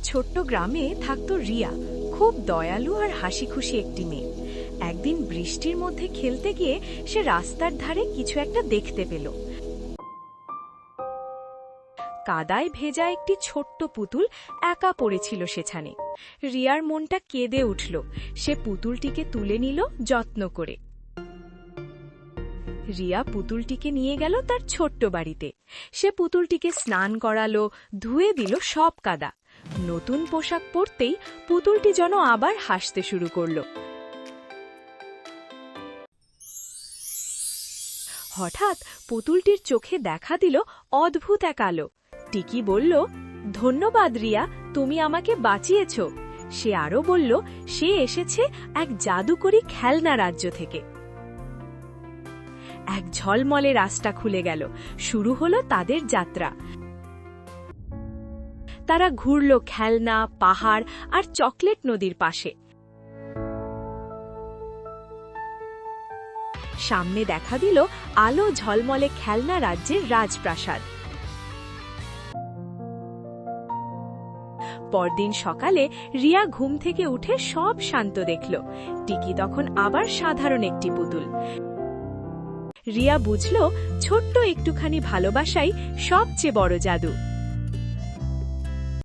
ছোট্ট গ্রামে থাকতো রিয়া, খুব দয়ালু আর হাসিখুশি একটি মেয়ে। একদিন বৃষ্টির মধ্যে খেলতে গিয়ে সে রাস্তার ধারে কিছু একটা দেখতে পেল। কাদায় ভেজা একটি ছোট্ট পুতুল একা পড়েছিল সেখানে। রিয়ার মনটা কেঁদে উঠল। সে পুতুলটিকে তুলে নিল যত্ন করে। রিয়া পুতুলটিকে নিয়ে গেল তার ছোট্ট বাড়িতে। সে পুতুলটিকে স্নান করালো, ধুয়ে দিল সব কাদা। নতুন পোশাক পরতেই পুতুলটি যেন আবার হাসতে শুরু করল। হঠাৎ পুতুলটির চোখে দেখা দিল অদ্ভুত এক আলো। টিকি বলল, ধন্যবাদ রিয়া, তুমি আমাকে বাঁচিয়েছ। সে আরও বলল, সে এসেছে এক জাদুকরী খেলনা রাজ্য থেকে। এক ঝলমলে রাস্তা খুলে গেল। শুরু হলো তাদের যাত্রা। তারা ঘুরল খেলনা, পাহাড় আর চকলেট নদীর পাশে। সামনে দেখা দিল আলো ঝলমলে খেলনা রাজ্যের রাজপ্রাসাদ। পরদিন সকালে রিয়া ঘুম থেকে উঠে সব শান্ত দেখল। টিকি তখন আবার সাধারণ একটি পুতুল। রিয়া বুঝল, ছোট্ট একটুখানি ভালোবাসাই সবচেয়ে বড় জাদু।